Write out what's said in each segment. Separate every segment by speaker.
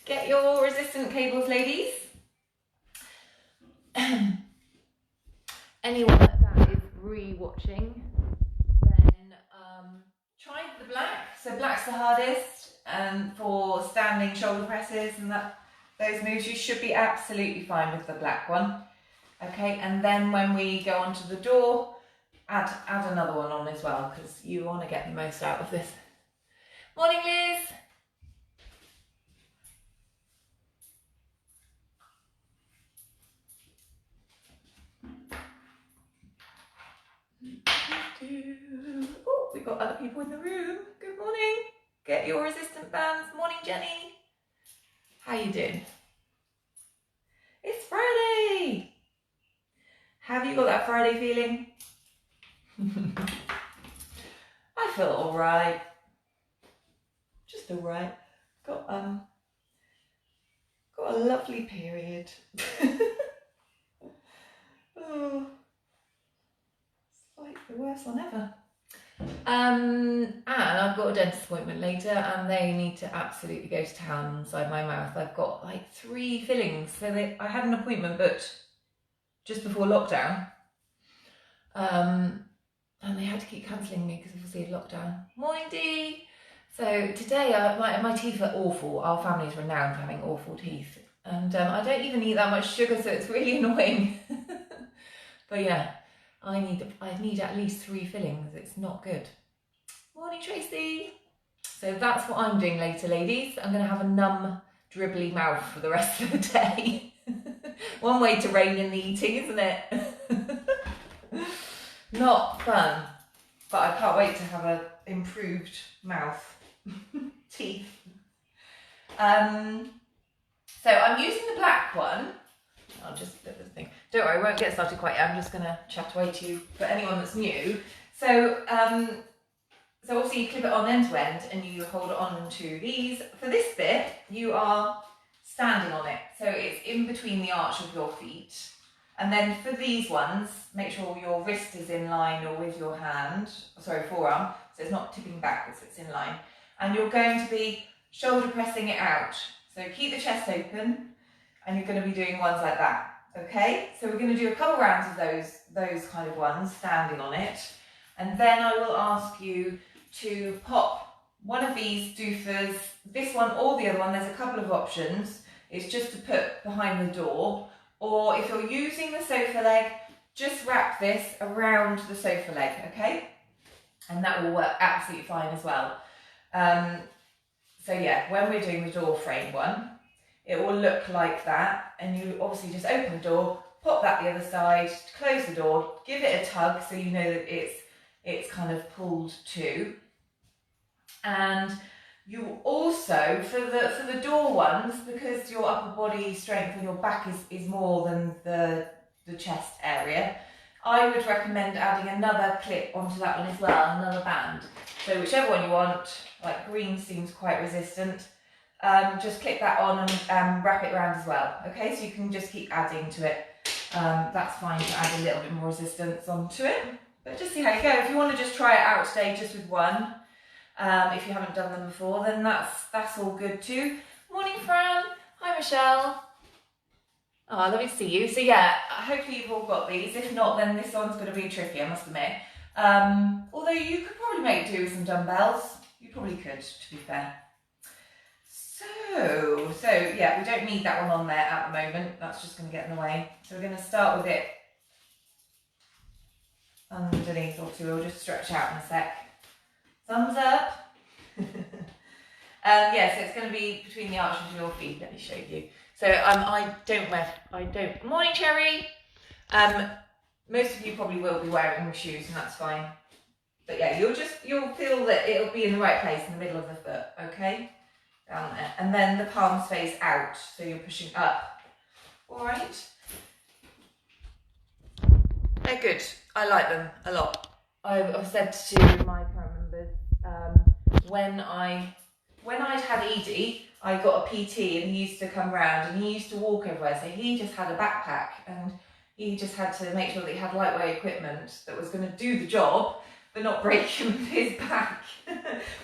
Speaker 1: Get your resistant cables, ladies. Anyone that is re-watching, then try the black. So black's the hardest, and for standing shoulder presses and those moves, you should be absolutely fine with the black one. Okay, and then when we go onto the door, add another one on as well, because you want to get the most out of this. Morning, Liz. Oh, we've got other people in the room. Good morning. Get your resistant bands. Morning, Jenny. How you doing? It's Friday. Have you got that Friday feeling? I feel all right. Just all right. Got a lovely period. Oh. Like the worst one ever. And I've got a dentist appointment later, and they need to absolutely go to town inside my mouth. I've got like 3 fillings. So I had an appointment booked just before lockdown, and they had to keep cancelling me because obviously of lockdown. Morning, Dee. So today my teeth are awful. Our family's renowned for having awful teeth, and I don't even eat that much sugar, so it's really annoying. But yeah. I need at least 3 fillings. It's not good. Morning, Tracy. So that's what I'm doing later, ladies. I'm going to have a numb, dribbly mouth for the rest of the day. One way to rein in the eating, isn't it? Not fun. But I can't wait to have an improved mouth. Teeth. So I'm using the black one. I'll just put this thing. Don't worry, I won't get started quite yet. I'm just going to chat away to you for anyone that's new. So, so obviously you clip it on end to end and you hold it on to these. For this bit, you are standing on it. So it's in between the arch of your feet. And then for these ones, make sure your wrist is in line or with your hand, forearm. So it's not tipping backwards, it's in line. And you're going to be shoulder pressing it out. So keep the chest open. And you're going to be doing ones like that, okay? So we're going to do a couple rounds of those kind of ones, standing on it. And then I will ask you to pop one of these doofers, this one or the other one. There's a couple of options. It's just to put behind the door. Or if you're using the sofa leg, just wrap this around the sofa leg, okay? And that will work absolutely fine as well. So yeah, when we're doing the door frame one, it will look like that, and you obviously just open the door, pop that the other side, close the door, give it a tug so you know that it's kind of pulled to. And you also, for the door ones, because your upper body strength and your back is more than the chest area, I would recommend adding another clip onto that one as well, another band. So whichever one you want, like green seems quite resistant. Just click that on and wrap it around as well. Okay, so you can just keep adding to it. That's fine to add a little bit more resistance onto it. But just see how you go. If you want to just try it out today just with one, if you haven't done them before, then that's all good too. Morning, Fran. Hi, Michelle. Oh, lovely to see you. So yeah, hopefully you've all got these. If not, then this one's going to be tricky, I must admit. Although you could probably make do with some dumbbells. You probably could, to be fair. So yeah, we don't need that one on there at the moment. That's just going to get in the way. So we're going to start with it underneath. Obviously, we'll just stretch out in a sec. Thumbs up. Yeah, so it's going to be between the arch of your feet. Let me show you. So I don't. Morning, Cherry. Most of you probably will be wearing shoes, and that's fine. But yeah, you'll feel that it'll be in the right place in the middle of the foot. Okay. Down there, and then the palms face out, so you're pushing up. All right. They're good. I like them a lot. I've said to my current members, when I'd had Edie, I got a PT, and he used to come round and he used to walk everywhere. So he just had a backpack, and he just had to make sure that he had lightweight equipment that was going to do the job, but not break his back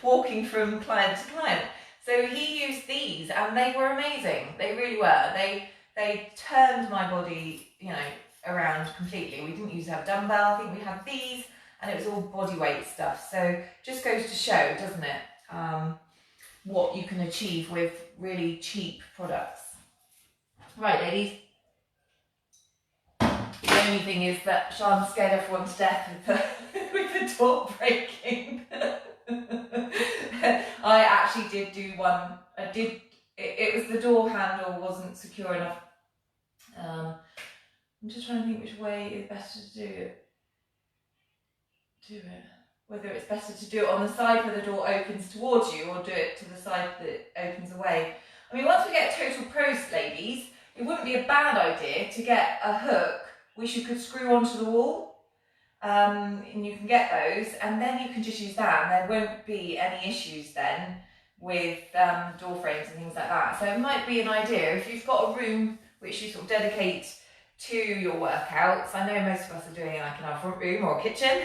Speaker 1: walking from client to client. So he used these and they were amazing. They really were. They turned my body, you know, around completely. We didn't used to have dumbbell. I think we had these and it was all body weight stuff. So just goes to show, doesn't it, what you can achieve with really cheap products. Right, ladies. The only thing is that Sean scared everyone to death with the door breaking. I actually did do one. It was the door handle wasn't secure enough. I'm just trying to think which way is better to do it. Whether it's better to do it on the side where the door opens towards you or do it to the side that opens away. I mean, once we get total pros, ladies, it wouldn't be a bad idea to get a hook which you could screw onto the wall. And you can get those, and then you can just use that, and there won't be any issues then with door frames and things like that. So it might be an idea if you've got a room which you sort of dedicate to your workouts. I know most of us are doing it like in our front room or kitchen,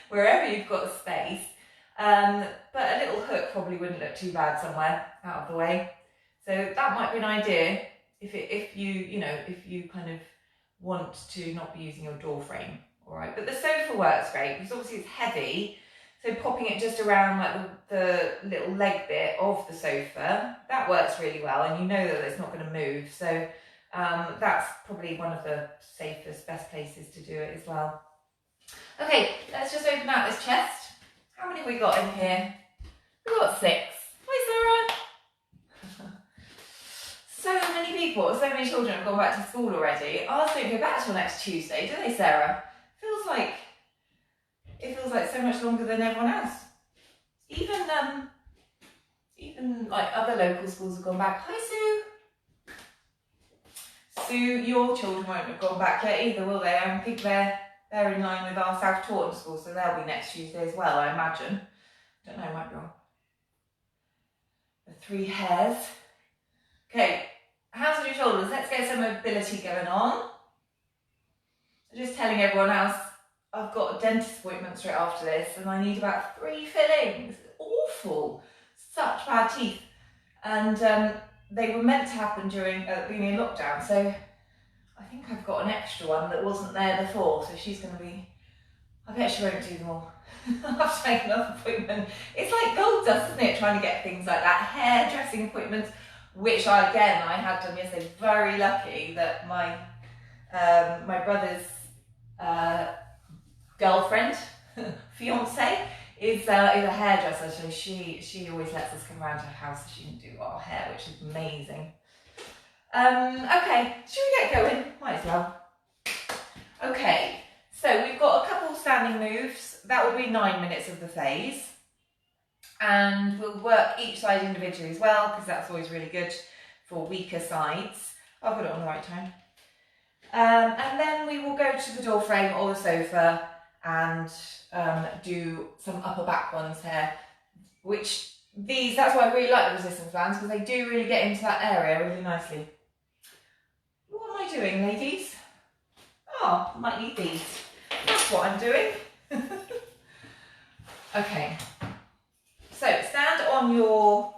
Speaker 1: wherever you've got the space. But a little hook probably wouldn't look too bad somewhere out of the way. So that might be an idea if you kind of want to not be using your door frame. All right, but the sofa works great because obviously it's heavy. So popping it just around like the little leg bit of the sofa, that works really well, and you know that it's not going to move. So that's probably one of the safest, best places to do it as well. Okay, let's just open out this chest. How many have we got in here? We've got 6. Hi, Sarah. So many people, so many children have gone back to school already. Ours don't go back till next Tuesday, do they, Sarah? It feels like so much longer than everyone else. Even like other local schools have gone back. Hi, Sue. Sue, your children won't have gone back yet either, will they? I think they're in line with our South Taunton school, so they'll be next Tuesday as well, I imagine. Don't know, I might be wrong. The 3 hairs. Okay, hands on your shoulders. Let's get some mobility going on. Just telling everyone else, I've got a dentist appointment straight after this and I need about 3 fillings. Awful. Such bad teeth. And they were meant to happen during the beginning of lockdown, so I think I've got an extra one that wasn't there before, so she's going to be, I bet she won't do them all. I've taken another appointment. It's like gold dust, isn't it, trying to get things like that. Hairdressing appointments, which I had done yesterday. Very lucky that my brother's girlfriend, fiance, is a hairdresser, so she always lets us come around to her house so she can do our hair, which is amazing. Okay, should we get going? Might as well. Okay, so we've got a couple standing moves. That will be 9 minutes of the phase. And we'll work each side individually as well, because that's always really good for weaker sides. I'll put it on the right time. And then we will go to the door frame or the sofa and do some upper back ones here, that's why I really like the resistance bands, because they do really get into that area really nicely. What am I doing, ladies? Oh, I might need these. That's what I'm doing. Okay, so stand on your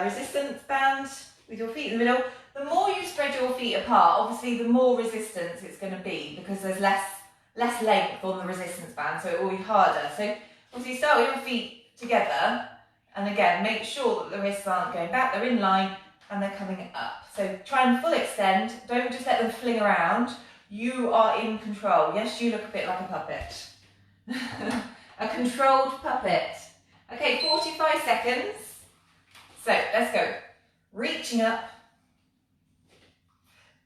Speaker 1: resistance band with your feet in the middle. The more you spread your feet apart, obviously the more resistance it's going to be, because there's less length on the resistance band, so it will be harder. So obviously start with your feet together, and again make sure that the wrists aren't going back, they're in line and they're coming up. So try and full extend, don't just let them fling around. You are in control. Yes, you look a bit like a puppet. A controlled puppet. Okay, 45 seconds. So let's go. Reaching up.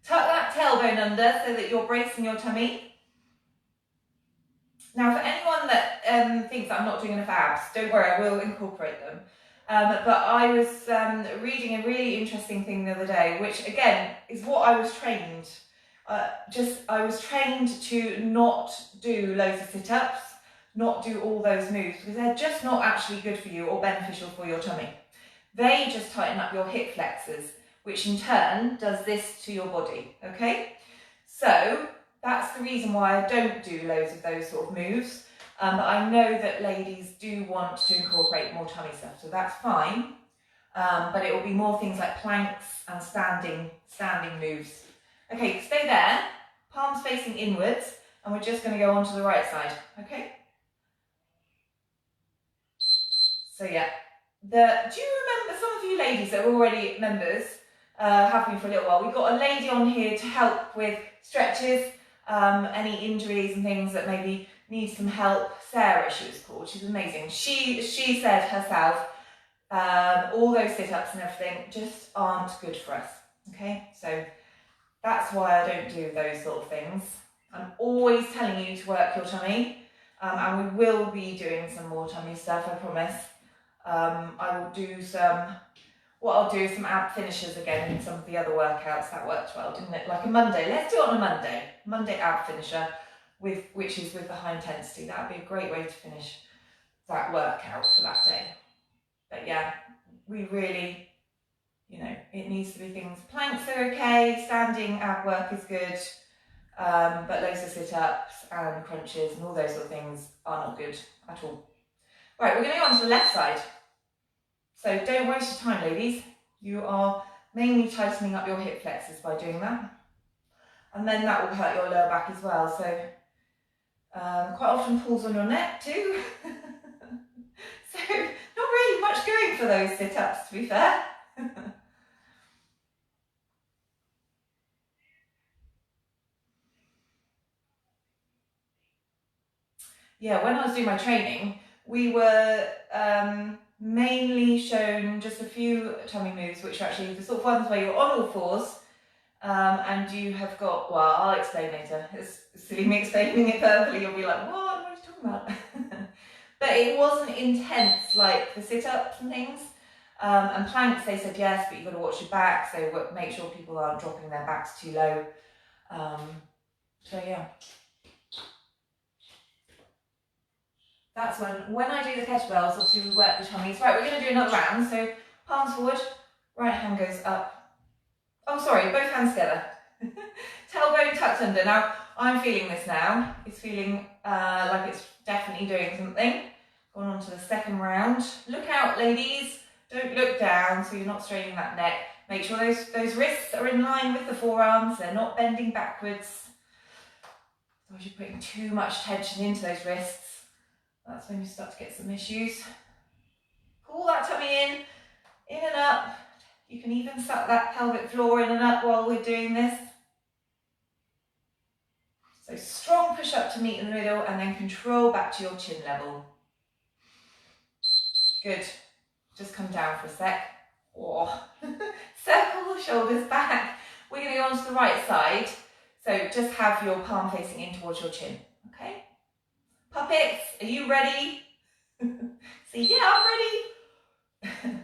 Speaker 1: Tuck that tailbone under so that you're bracing your tummy. Now, for anyone that thinks that I'm not doing enough abs, don't worry, I will incorporate them. But I was reading a really interesting thing the other day, which again is what I was trained. I was trained to not do loads of sit-ups, not do all those moves, because they're just not actually good for you or beneficial for your tummy. They just tighten up your hip flexors, which in turn does this to your body, okay? So that's the reason why I don't do loads of those sort of moves. I know that ladies do want to incorporate more tummy stuff, so that's fine. but it will be more things like planks and standing moves. Okay, stay there, palms facing inwards, and we're just going to go on to the right side, okay? So yeah, do you remember, some of you ladies that are already members, have been for a little while, we've got a lady on here to help with stretches, any injuries and things that maybe need some help. Sarah, she was called, she's amazing. She said herself, all those sit-ups and everything just aren't good for us, okay? So that's why I don't do those sort of things. I'm always telling you to work your tummy, and we will be doing some more tummy stuff, I promise. I will do some, what I'll do is some ab finishers again in some of the other workouts. That worked well, didn't it? Like a Monday, let's do it on a Monday ab finisher, which is with the high intensity. That would be a great way to finish that workout for that day. But yeah, we really, you know, it needs to be things, planks are okay, standing ab work is good, but loads of sit-ups and crunches and all those sort of things are not good at all. Right, we're going to go on to the left side. So don't waste your time, ladies. You are mainly tightening up your hip flexors by doing that. And then that will hurt your lower back as well. So quite often pulls on your neck too. So not really much going for those sit-ups, to be fair. Yeah, when I was doing my training, we were mainly shown just a few tummy moves, which are actually the sort of ones where you're on all fours, and you have got, well, I'll explain later. It's silly me explaining it verbally, you'll be like, what are you talking about? But it wasn't intense like the sit-ups and things. And planks, they said yes, but you've got to watch your back, so make sure people aren't dropping their backs too low. So yeah. That's when I do the kettlebells, obviously we work the tummies. Right, we're going to do another round. So palms forward, right hand goes up. Oh, sorry, both hands together. Tailbone tucked under. Now, I'm feeling this now. It's feeling like it's definitely doing something. Going on to the second round. Look out, ladies. Don't look down so you're not straining that neck. Make sure those wrists are in line with the forearms. They're not bending backwards. Otherwise you're putting too much tension into those wrists. That's when you start to get some issues. Pull that tummy in and up. You can even suck that pelvic floor in and up while we're doing this. So strong push up to meet in the middle and then control back to your chin level. Good. Just come down for a sec. Oh. Circle the shoulders back. We're going to go on to the right side. So just have your palm facing in towards your chin. Okay? Puppets, are you ready? See, yeah, I'm ready.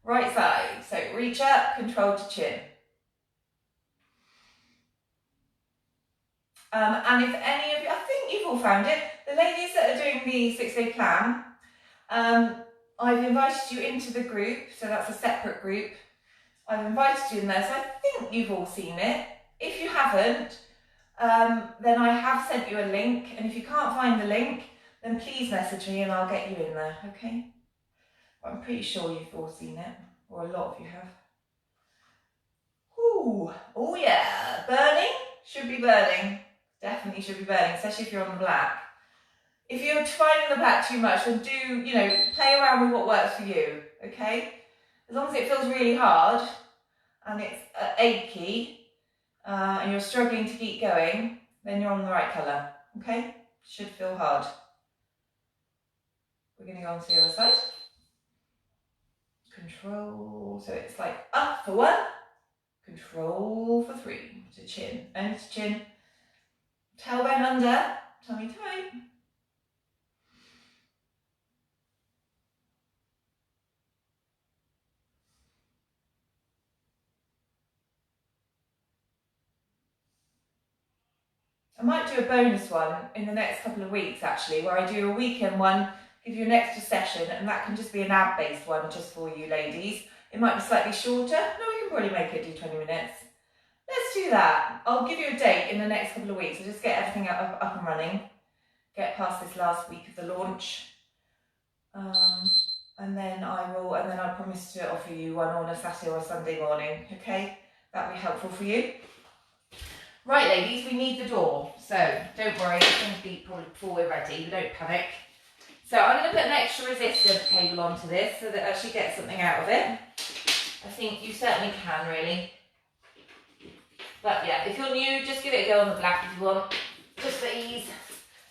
Speaker 1: Right side, so reach up, control to chin. And if any of you, I think you've all found it, the ladies that are doing the 6-day plan, I've invited you into the group, so that's a separate group. I've invited you in there, so I think you've all seen it. If you haven't, then I have sent you a link, and if you can't find the link, then please message me and I'll get you in there, okay? But I'm pretty sure you've all seen it, or a lot of you have. Ooh, oh yeah, burning? Should be burning. Definitely should be burning, especially if you're on the black. If you're finding the black too much, then do, you know, play around with what works for you, okay? As long as it feels really hard and it's achy, and you're struggling to keep going, then you're on the right colour, okay? Should feel hard. We're going to go on to the other side. Control, so it's like up for 1, control for 3, to chin, and to chin. Tailbone under, tummy tight. I might do a bonus one in the next couple of weeks actually, where I do a weekend one, give you an extra session, and that can just be an ab-based one just for you ladies. It might be slightly shorter. No, we can probably make it do 20 minutes. Let's do that. I'll give you a date in the next couple of weeks. I'll just get everything up and running. Get past this last week of the launch. and then I promise to offer you one on a Saturday or a Sunday morning, okay? That'll be helpful for you. Right, ladies, we need the door, so don't worry, it's going to be probably before we're ready, but don't panic. So I'm going to put an extra resistor cable onto this so that I actually get something out of it. I think you certainly can, really. But yeah, if you're new, just give it a go on the black if you want, just for ease.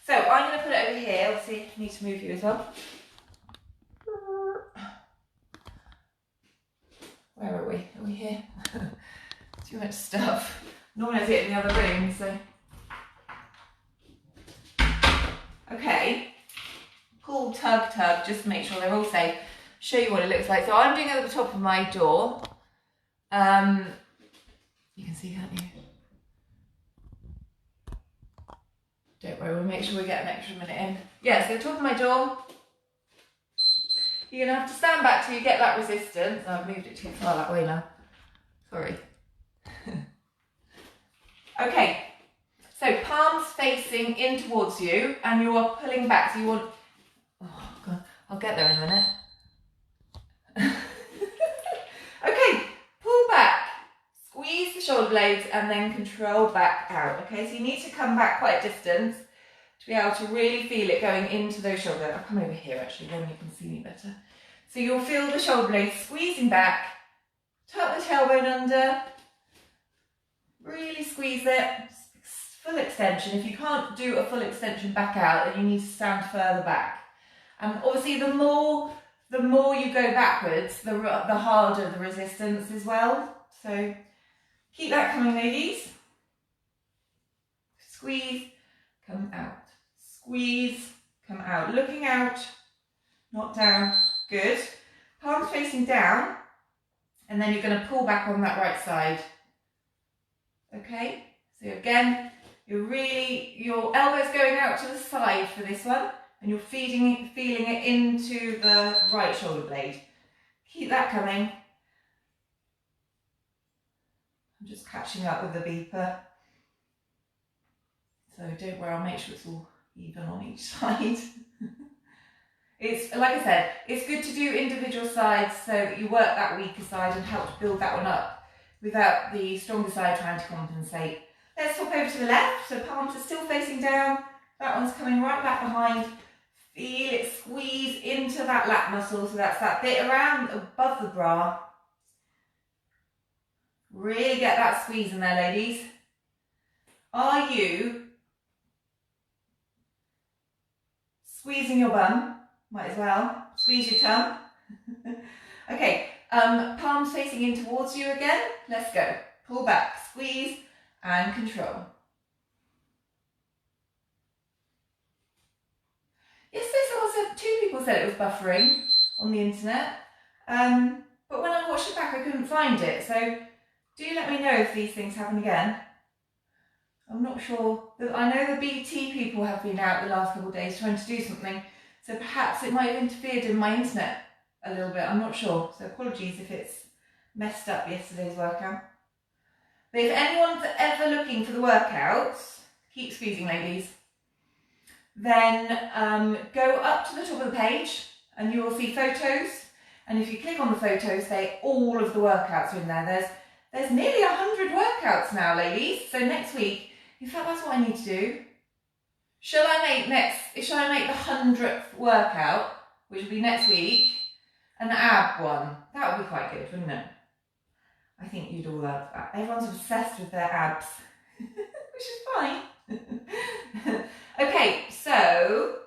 Speaker 1: So I'm going to put it over here. Obviously, I need to move you as well. Where are we? Are we here? Too much stuff. Normally I do it in the other room, so. Okay. Pull, tug, just to make sure they're all safe. Show you what it looks like. So I'm doing it at the top of my door. You can see, can't you? Don't worry, we'll make sure we get an extra minute in. Yeah, so the top of my door. You're going to have to stand back till you get that resistance. Oh, I've moved it too far that way now. Sorry. Okay, so palms facing in towards you and you are pulling back. So you want, oh God, I'll get there in a minute. Okay, pull back, squeeze the shoulder blades and then control back out. Okay, so you need to come back quite a distance to be able to really feel it going into those shoulders. I'll come over here actually, then you can see me better. So you'll feel the shoulder blades squeezing back, tuck the tailbone under, really squeeze it, full extension. If you can't do a full extension back out, then you need to stand further back. And obviously the more you go backwards, the harder the resistance as well. So keep that coming, ladies. Squeeze, come out. Squeeze, come out. Looking out, not down. Good. Palms facing down, and then you're going to pull back on that right side. Okay, so again, your elbow's going out to the side for this one, and you're feeling it into the right shoulder blade. Keep that coming. I'm just catching up with the beeper. So don't worry, I'll make sure it's all even on each side. It's, like I said, it's good to do individual sides so that you work that weaker side and help to build that one up without the stronger side trying to compensate. Let's swap over to the left. So palms are still facing down. That one's coming right back behind. Feel it squeeze into that lat muscle. So that's that bit around above the bra. Really get that squeeze in there, ladies. Are you squeezing your bum? Might as well. Squeeze your tum. Okay, palms facing in towards you again. Let's go. Pull back, squeeze and control. Yesterday two people said it was buffering on the internet, but when I watched it back I couldn't find it, so do let me know if these things happen again. I'm not sure. I know the BT people have been out the last couple of days trying to do something, so perhaps it might have interfered in my internet a little bit, I'm not sure, so apologies if it's messed up yesterday's workout. But if anyone's ever looking for the workouts, keep squeezing, ladies, then go up to the top of the page and you will see photos, and if you click on the photos, all of the workouts are in there. There's nearly 100 workouts now, ladies, so next week, in fact that's what I need to do. Shall I make the 100th workout, which will be next week, an ab one? That would be quite good, wouldn't it? I think you'd all love that. Everyone's obsessed with their abs, which is fine. Okay, so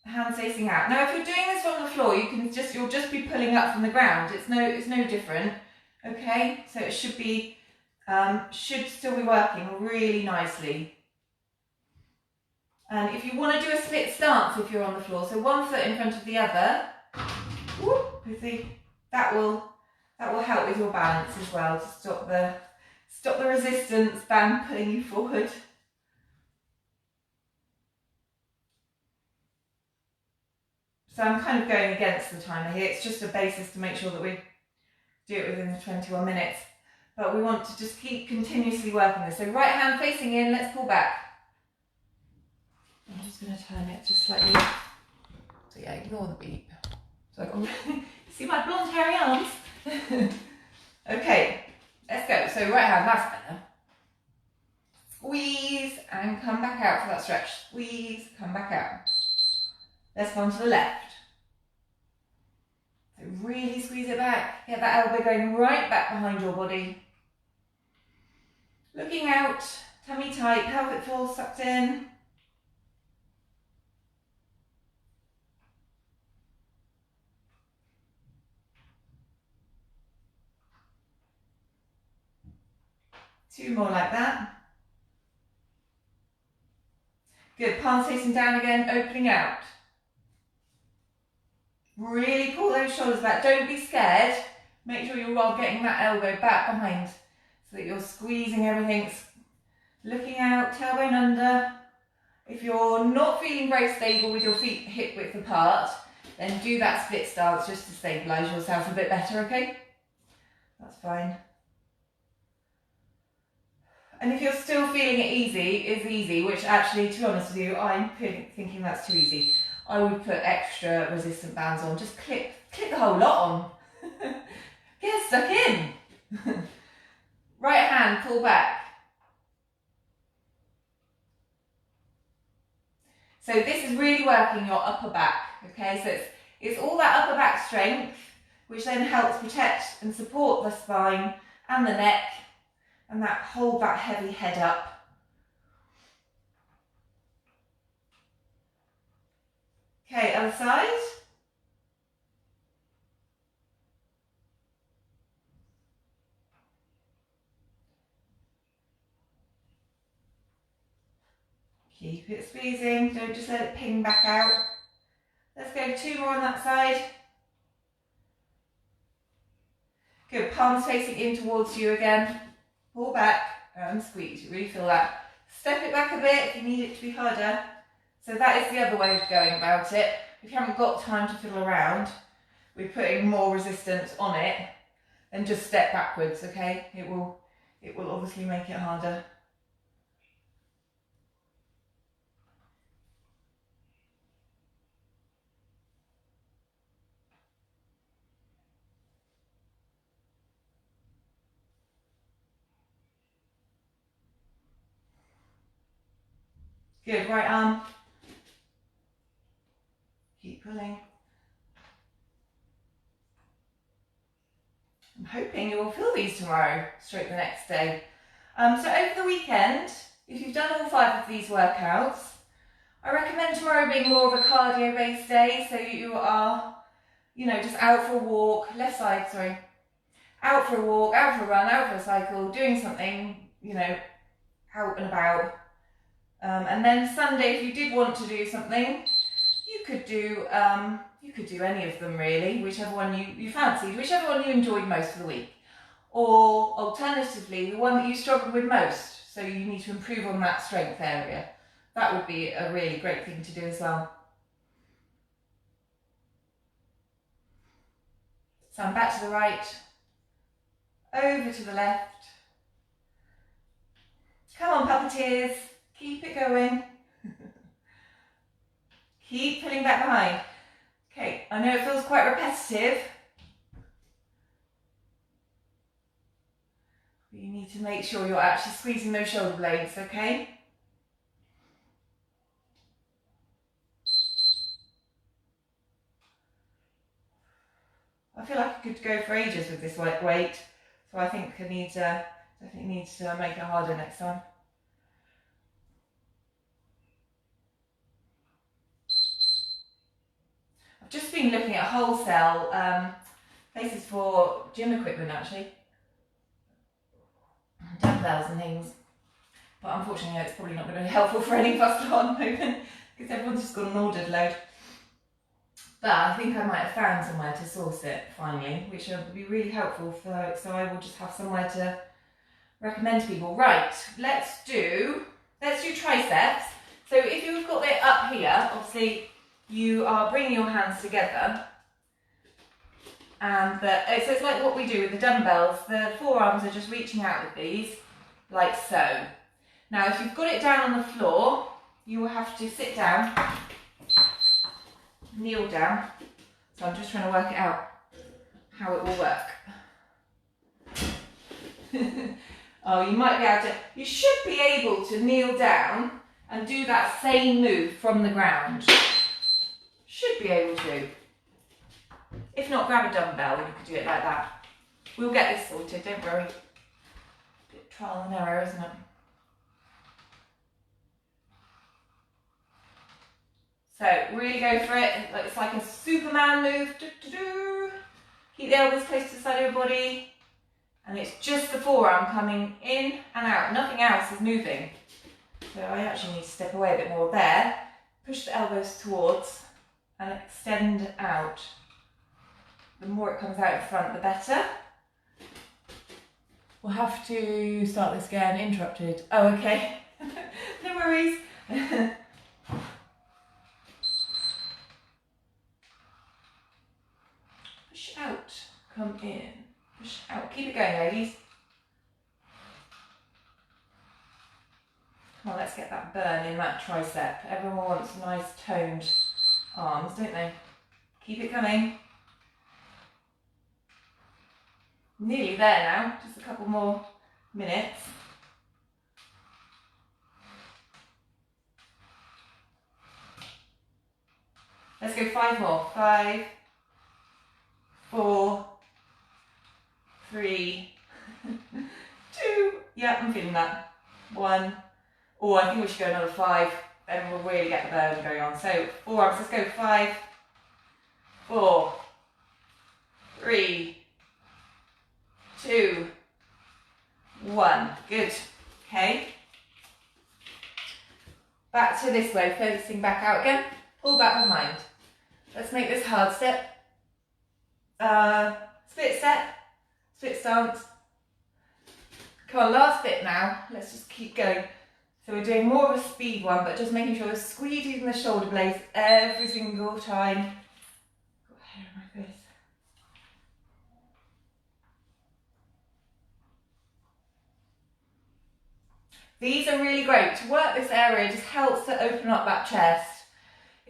Speaker 1: hands facing out. Now, if you're doing this on the floor, you'll just be pulling up from the ground. It's no different. Okay, so it should still be working really nicely. And if you want to do a split stance if you're on the floor, so one foot in front of the other, that will help with your balance as well to stop the resistance band pulling you forward. So I'm kind of going against the timer here. It's just a basis to make sure that we do it within the 21 minutes. But we want to just keep continuously working this. So right hand facing in, let's pull back. I'm just going to turn it just slightly ignore the beep. So I can see my blonde hairy arms. Okay, let's go. So right hand, that's better. Squeeze and come back out for that stretch. Squeeze, come back out. Let's go on to the left. So really squeeze it back. Get that elbow going right back behind your body. Looking out, tummy tight, pelvic floor sucked in. Two more like that. Good, palms facing down again, opening out. Really pull those shoulders back, don't be scared. Make sure you're getting that elbow back behind so that you're squeezing everything. Looking out, tailbone under. If you're not feeling very stable with your feet hip width apart, then do that split stance just to stabilise yourself a bit better, okay? That's fine. And if you're still feeling it easy, which actually, to be honest with you, I'm thinking that's too easy, I would put extra resistant bands on. Just clip the whole lot on. Get stuck in. Right hand, pull back. So this is really working your upper back, okay? So it's all that upper back strength, which then helps protect and support the spine and the neck, and that hold that heavy head up. Okay, other side. Keep it squeezing, don't just let it ping back out. Let's go two more on that side. Good, palms facing in towards you again. Pull back and squeeze, you really feel that. Step it back a bit if you need it to be harder. So that is the other way of going about it. If you haven't got time to fiddle around, we're putting more resistance on it and just step backwards, okay? It will obviously make it harder. Good, right arm. Keep pulling. I'm hoping you will feel these tomorrow, straight the next day. So over the weekend, if you've done all 5 of these workouts, I recommend tomorrow being more of a cardio-based day, so you are, just out for a walk, out for a walk, out for a run, out for a cycle, doing something, out and about. And then Sunday, if you did want to do something, you could do any of them really, whichever one you fancied, whichever one you enjoyed most for the week. Or alternatively, the one that you struggled with most, so you need to improve on that strength area. That would be a really great thing to do as well. So I'm back to the right, over to the left. Come on, puppeteers. Keep it going. Keep pulling back behind. Okay, I know it feels quite repetitive. But you need to make sure you're actually squeezing those shoulder blades, okay? I feel like I could go for ages with this weight, so I think I definitely need to make it harder next time. I've just been looking at wholesale places for gym equipment actually, dumbbells and things, but unfortunately it's probably not going to be helpful for any of us at the moment because everyone's just got an ordered load. But I think I might have found somewhere to source it finally, which would be really helpful so I will just have somewhere to recommend to people. Right, let's do triceps. So if you've got it up here, obviously you are bringing your hands together, and so it's like what we do with the dumbbells. The forearms are just reaching out with these, like so. Now if you've got it down on the floor, you will have to sit down kneel down. So I'm just trying to work it out, how it will work. Oh, you might be able to, you should be able to kneel down and do that same move from the ground. Should be able to. If not, grab a dumbbell, you could do it like that. We'll get this sorted, don't worry. Bit trial and error, isn't it? So really go for it. It's like a Superman move. Keep the elbows close to the side of your body. And it's just the forearm coming in and out. Nothing else is moving. So I actually need to step away a bit more there. Push the elbows towards and extend out. The more it comes out in front, the better. We'll have to start this again. Interrupted. Oh, okay. No worries. Push out. Come in. Push out. Keep it going, ladies. Come on, let's get that burn in that tricep. Everyone wants nice toned arms, don't they? Keep it coming. Nearly there now, just a couple more minutes. Let's go 5 more. 5, 4, 3, 2. Yeah, I'm feeling that. 1. Oh, I think we should go another 5. Then we'll really get the burn going on. So forearms, let's go 5, 4, 3, 2, 1. Good. Okay. Back to this way, focusing back out again. Pull back behind. Let's make this hard step. Split step. Split stance. Come on, last bit now. Let's just keep going. So we're doing more of a speed one, but just making sure we're squeezing the shoulder blades every single time. Got hair on my face. These are really great. To work this area just helps to open up that chest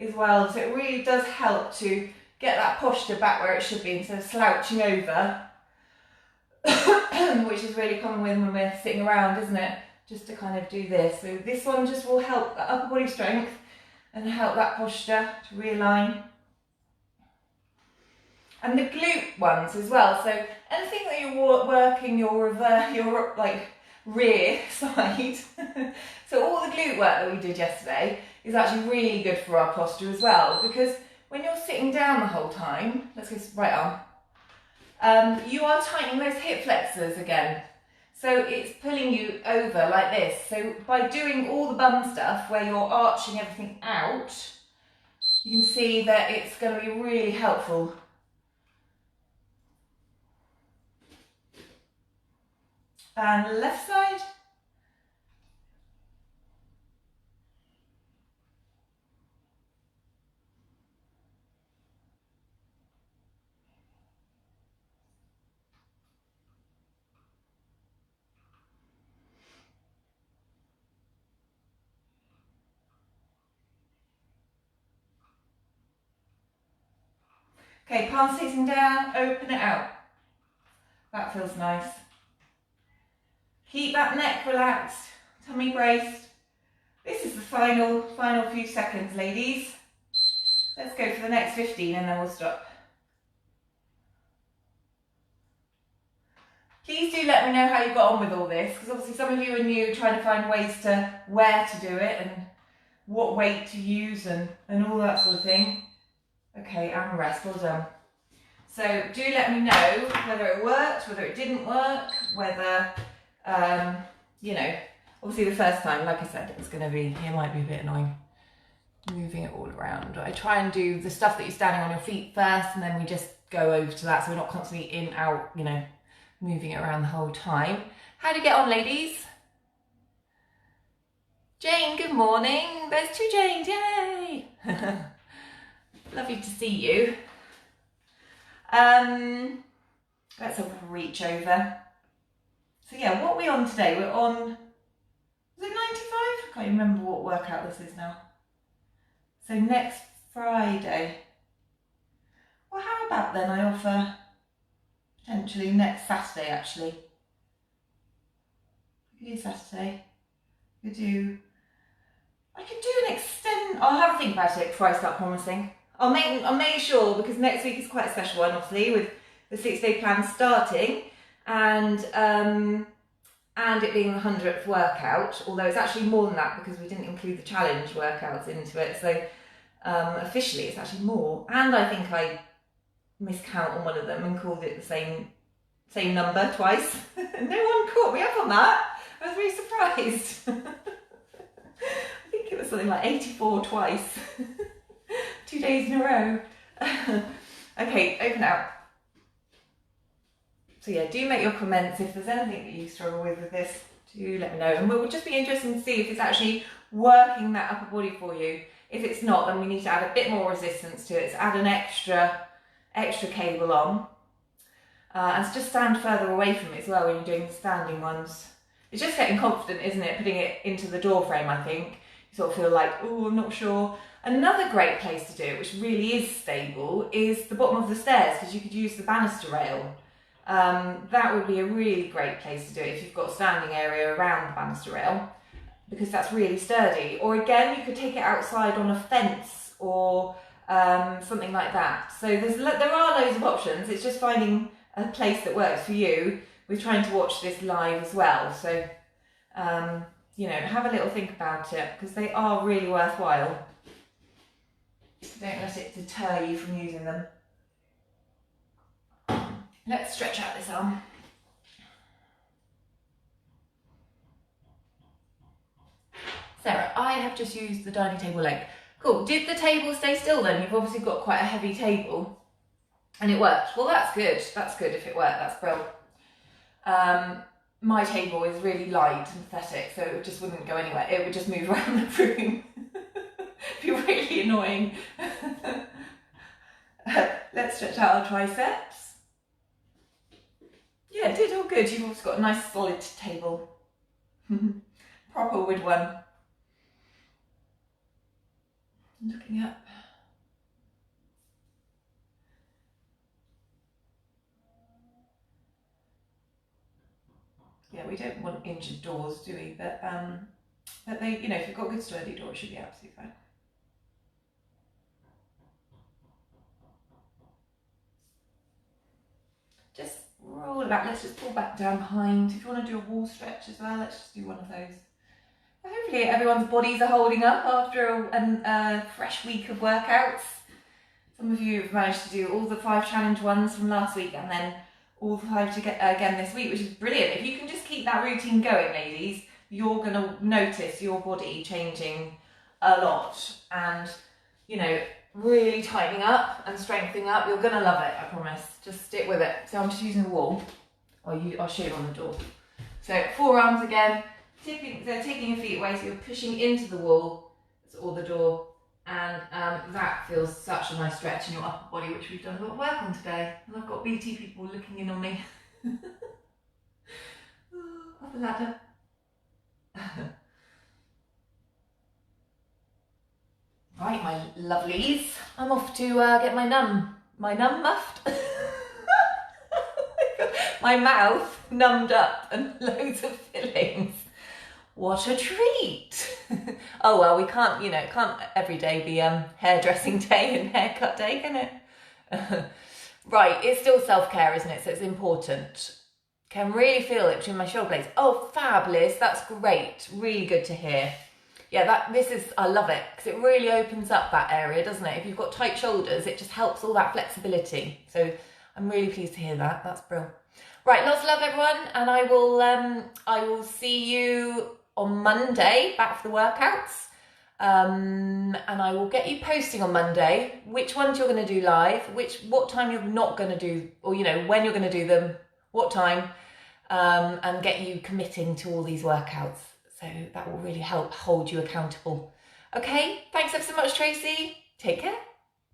Speaker 1: as well. So it really does help to get that posture back where it should be instead of slouching over, which is really common when we're sitting around, isn't it? Just to kind of do this. So this one just will help the upper body strength and help that posture to realign. And the glute ones as well. So anything that you're working your like rear side. So all the glute work that we did yesterday is actually really good for our posture as well, because when you're sitting down the whole time, let's go right arm, you are tightening those hip flexors again. So it's pulling you over like this. So by doing all the bum stuff where you're arching everything out, you can see that it's going to be really helpful. And left side. Okay, palms facing down, open it out. That feels nice. Keep that neck relaxed, tummy braced. This is the final few seconds, ladies. Let's go for the next 15 and then we'll stop. Please do let me know how you got on with all this, because obviously some of you are new, trying to find ways to where to do it and what weight to use and all that sort of thing. Okay, and rest, well done. So do let me know whether it worked, whether it didn't work, whether, you know, obviously the first time, like I said, it's going to be, it might be a bit annoying moving it all around. I try and do the stuff that you're standing on your feet first, and then we just go over to that so we're not constantly in, out, you know, moving it around the whole time. How do you get on, ladies? Jane, good morning. There's 2 Janes, yay! Lovely to see you. Let's have a reach over. So yeah, what are we on today? We're on, is it 95? I can't remember what workout this is now. So next Friday. fab, then I offer potentially next Saturday actually. We could do Saturday. I could do an extend. I'll have a think about it before I start promising. I'll make sure, because next week is quite a special one, obviously, with the 6-day plan starting and it being the 100th workout. Although it's actually more than that because we didn't include the challenge workouts into it. So officially, it's actually more. And I think I miscount on one of them and called it the same number twice. No one caught me up on that. I was really surprised. I think it was something like 84 twice. 2 days in a row. Okay, open out. So yeah, do make your comments if there's anything that you struggle with this. Do let me know, and we'll just be interested to see if it's actually working that upper body for you. If it's not, then we need to add a bit more resistance to it. So add an extra cable on, and just stand further away from it as well when you're doing the standing ones. It's just getting confident, isn't it? Putting it into the door frame, I think. You sort of feel like, oh, I'm not sure. Another great place to do it, which really is stable, is the bottom of the stairs, because you could use the banister rail. That would be a really great place to do it if you've got a standing area around the banister rail, because that's really sturdy. Or again, you could take it outside on a fence or something like that. So there are loads of options. It's just finding a place that works for you. We're trying to watch this live as well. So, you know, have a little think about it, because they are really worthwhile. Don't let it deter you from using them. Let's stretch out this arm. Sarah, I have just used the dining table leg. Cool, did the table stay still then? You've obviously got quite a heavy table and it worked. Well, that's good if it worked, that's brilliant. My table is really light and pathetic, so it just wouldn't go anywhere. It would just move around the room. It'd be really annoying. Let's stretch out our triceps. Yeah, it did all good. You've also got a nice solid table. Proper wood one. Looking up. Yeah, we don't want injured doors, do we? But they, you know, if you've got a good sturdy door, it should be absolutely fine. Just roll it back. Let's just pull back down behind. If you want to do a wall stretch as well, let's just do one of those. Hopefully everyone's bodies are holding up after a fresh week of workouts. Some of you have managed to do all the 5 challenge ones from last week and then all the 5 to get again this week, which is brilliant. If you can just keep that routine going, ladies, you're going to notice your body changing a lot and, you know, really tightening up and strengthening up. You're going to love it, I promise. Just stick with it. So I'm just using the wall. I'll show you on the door. So forearms again, taking your feet away, so you're pushing into the wall or the door, and that feels such a nice stretch in your upper body, which we've done a lot of work on today. And I've got BT people looking in on me. Up the ladder. Right, my lovelies, I'm off to get my num muffed. My mouth numbed up and loads of fillings. What a treat. Oh well, we can't, you know, it can't every day be hairdressing day and haircut day, can it? Right, it's still self-care, isn't it? So it's important. Can really feel it between my shoulder blades. Oh, fabulous, that's great. Really good to hear. Yeah, I love it, because it really opens up that area, doesn't it? If you've got tight shoulders, it just helps all that flexibility. So I'm really pleased to hear that. That's brilliant. Right, lots of love, everyone, and I will see you on Monday, back for the workouts. And I will get you posting on Monday which ones you're going to do live, what time you're not going to do, or you know when you're going to do them, what time, and get you committing to all these workouts. So that will really help hold you accountable. Okay, thanks ever so much, Tracy. Take care.